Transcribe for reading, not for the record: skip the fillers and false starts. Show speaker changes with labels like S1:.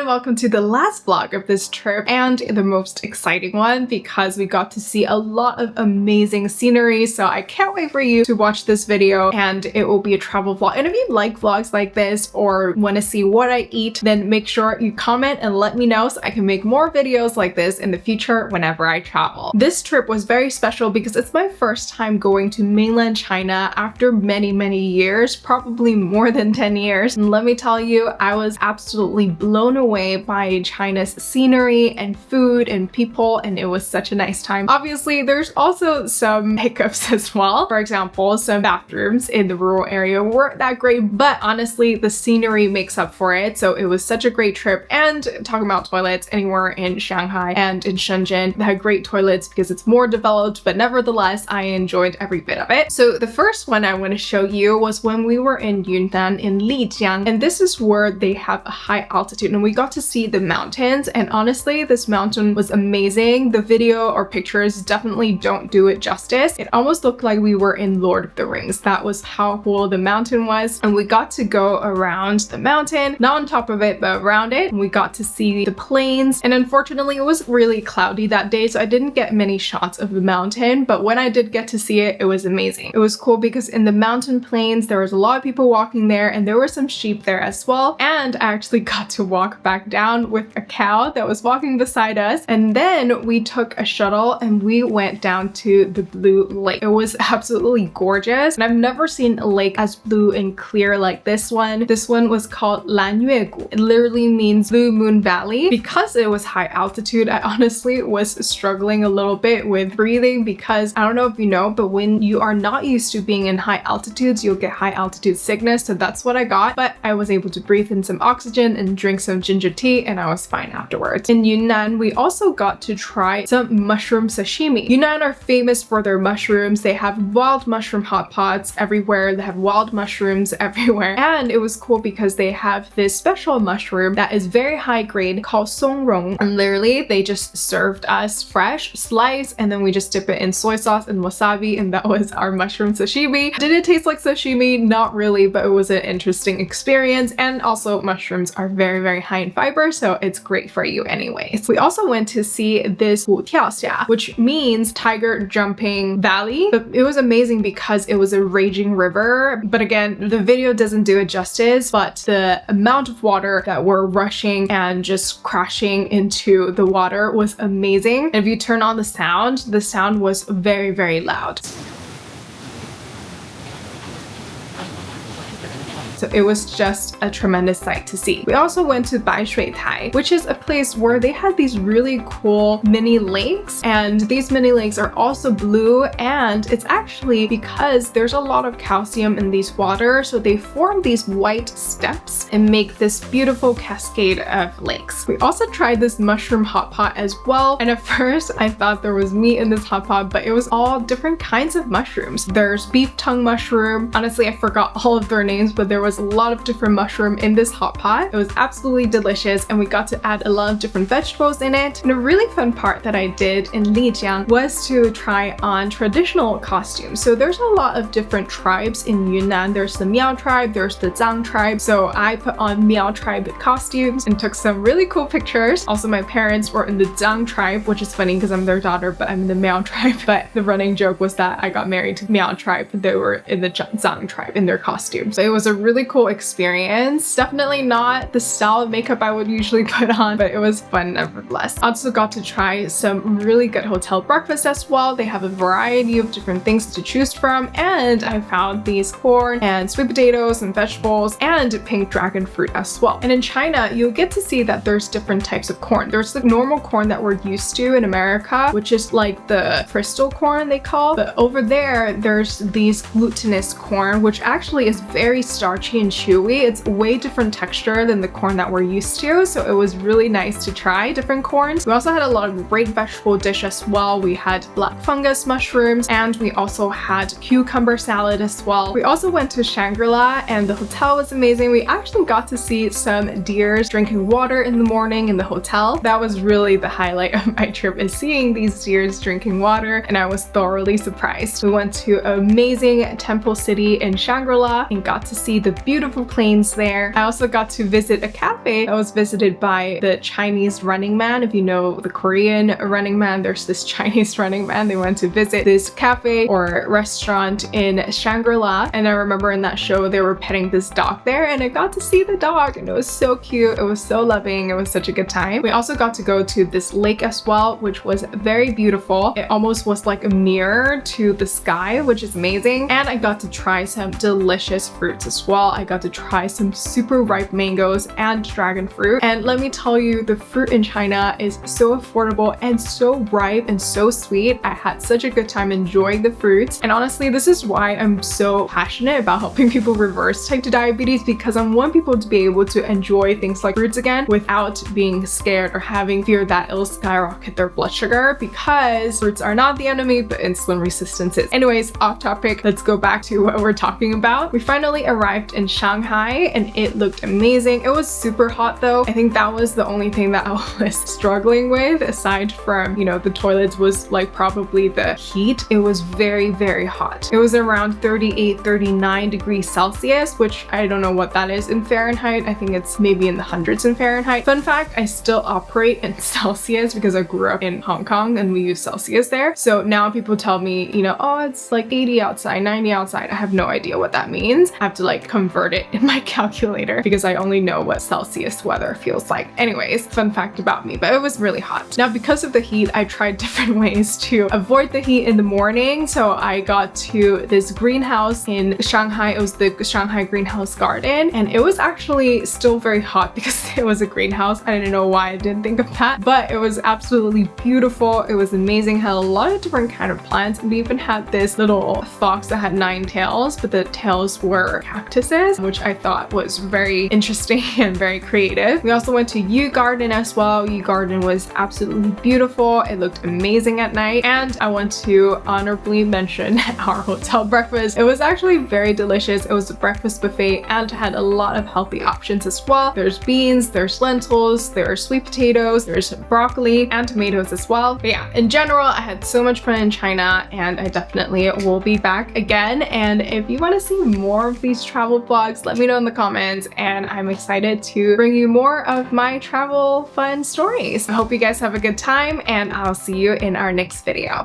S1: everyone, welcome to the last vlog of this trip and the most exciting one because we got to see a lot of amazing scenery, so I can't wait for you to watch this video, and it will be a travel vlog. And if you like vlogs like this or want to see what I eat, then make sure you comment and let me know so I can make more videos like this in the future whenever I travel. This trip was very special because it's my first time going to mainland China after many years, probably more than 10 years. And let me tell you, I was absolutely blown away by China's scenery and food and people, and it was such a nice time. Obviously, there's also some hiccups as well. For example, some bathrooms in the rural area weren't that great, but honestly, the scenery makes up for it. So it was such a great trip. And talking about toilets, anywhere in Shanghai and in Shenzhen, they had great toilets because it's more developed, but nevertheless, I enjoyed every bit of it. So the first one I want to show you was when we were in Yunan in Lijiang, and this is where they have a high altitude, and we got to see the mountains. And honestly, this mountain was amazing. The video or pictures definitely don't do it justice. It almost looked like we were in Lord of the Rings. That was how cool the mountain was. And we got to go around the mountain, not on top of it, but around it. And we got to see the plains. And unfortunately, it was really cloudy that day, so I didn't get many shots of the mountain. But when I did get to see it, it was amazing. It was cool because in the mountain plains, there was a lot of people walking there, and there were some sheep there as well. And I actually got to walk back down with a cow that was walking beside us. And then we took a shuttle and we went down to the blue lake. It was absolutely gorgeous. And I've never seen a lake as blue and clear like this one. This one was called Lanyue-gu. It literally means Blue Moon Valley. Because it was high altitude, I honestly was struggling a little bit with breathing because I don't know if you know, but when you are not used to being in high altitudes, you'll get high altitude sickness. So that's what I got, but I was able to breathe in some oxygen and drink some ginger tea, and I was fine afterwards. In Yunan, we also got to try some mushroom sashimi. Yunan are famous for their mushrooms. They have wild mushroom hot pots everywhere. They have wild mushrooms everywhere. And it was cool because they have this special mushroom that is very high grade called songrong. And literally, they just served us fresh, sliced, and then we just dip it in soy sauce and wasabi, and that was our mushroom sashimi. Did it taste like sashimi? Not really, but it was an interesting experience. And also, mushrooms are very high in fiber, so it's great for you anyways. We also went to see this Wu Tiaoxia, which means tiger jumping valley. But it was amazing because it was a raging river. But again, the video doesn't do it justice, but the amount of water that were rushing and just crashing into the water was amazing. And if you turn on the sound was very loud. So it was just a tremendous sight to see. We also went to Baishuitai, which is a place where they had these really cool mini lakes, and these mini lakes are also blue, and it's actually because there's a lot of calcium in these water, so they form these white steps and make this beautiful cascade of lakes. We also tried this mushroom hot pot as well, and at first I thought there was meat in this hot pot, but it was all different kinds of mushrooms. There's beef tongue mushroom. Honestly, I forgot all of their names, but there was a lot of different mushroom in this hot pot. It was absolutely delicious, and we got to add a lot of different vegetables in it. And a really fun part that I did in Lijiang was to try on traditional costumes. So there's a lot of different tribes in Yunnan. There's the Miao tribe, there's the Zhang tribe. So I put on Miao tribe costumes and took some really cool pictures. Also, my parents were in the Zhang tribe, which is funny because I'm their daughter, but I'm in the Miao tribe. But the running joke was that I got married to Miao tribe, but they were in the Zhang tribe in their costumes. So it was a really cool experience. Definitely not the style of makeup I would usually put on, but it was fun nevertheless. I also got to try some really good hotel breakfast as well. They have a variety of different things to choose from, and I found these corn and sweet potatoes and vegetables and pink dragon fruit as well. And in China, you'll get to see that there's different types of corn. There's the normal corn that we're used to in America, which is like the crystal corn they call, but over there, there's these glutinous corn, which actually is very starchy and chewy. It's way different texture than the corn that we're used to, so it was really nice to try different corns. We also had a lot of great vegetable dish as well. We had black fungus mushrooms, and we also had cucumber salad as well. We also went to Shangri-La, and the hotel was amazing. We actually got to see some deers drinking water in the morning in the hotel. That was really the highlight of my trip, is seeing these deers drinking water, and I was thoroughly surprised. We went to an amazing temple city in Shangri-La and got to see the beautiful plains there. I also got to visit a cafe that was visited by the Chinese Running Man. If you know the Korean Running Man, there's this Chinese Running Man. They went to visit this cafe or restaurant in Shangri-La, and I remember in that show they were petting this dog there, and I got to see the dog, and it was so cute. It was so loving. It was such a good time. We also got to go to this lake as well, which was very beautiful. It almost was like a mirror to the sky, which is amazing. And I got to try some delicious fruits as well. I got to try some super ripe mangoes and dragon fruit. And let me tell you, the fruit in China is so affordable and so ripe and so sweet. I had such a good time enjoying the fruits. And honestly, this is why I'm so passionate about helping people reverse type 2 diabetes, because I want people to be able to enjoy things like fruits again without being scared or having fear that it'll skyrocket their blood sugar, because fruits are not the enemy, but insulin resistance is. Anyways, off topic, let's go back to what we're talking about. We finally arrived in Shanghai and it looked amazing. It was super hot though. I think that was the only thing that I was struggling with, aside from, you know, the toilets, was like probably the heat. It was very, very hot. It was around 38, 39 degrees Celsius, which I don't know what that is in Fahrenheit. I think it's maybe in the hundreds in Fahrenheit. Fun fact, I still operate in Celsius because I grew up in Hong Kong and we use Celsius there. So now people tell me, you know, oh, it's like 80 outside, 90 outside. I have no idea what that means. I have to like convert it in my calculator because I only know what Celsius weather feels like. Anyways, fun fact about me, but it was really hot. Now, because of the heat, I tried different ways to avoid the heat in the morning. So I got to this greenhouse in Shanghai. It was the Shanghai Greenhouse Garden, and it was actually still very hot because it was a greenhouse. I didn't know why I didn't think of that, but it was absolutely beautiful. It was amazing. Had a lot of different kind of plants, and we even had this little fox that had 9 tails, but the tails were cactuses, which I thought was very interesting and very creative. We also went to Yu Garden as well. Yu Garden was absolutely beautiful. It looked amazing at night. And I want to honorably mention our hotel breakfast. It was actually very delicious. It was a breakfast buffet and had a lot of healthy options as well. There's beans, there's lentils, there are sweet potatoes, there's broccoli and tomatoes as well. But yeah, in general, I had so much fun in China and I definitely will be back again. And if you want to see more of these travel vlogs, let me know in the comments, and I'm excited to bring you more of my travel fun stories. I hope you guys have a good time, and I'll see you in our next video.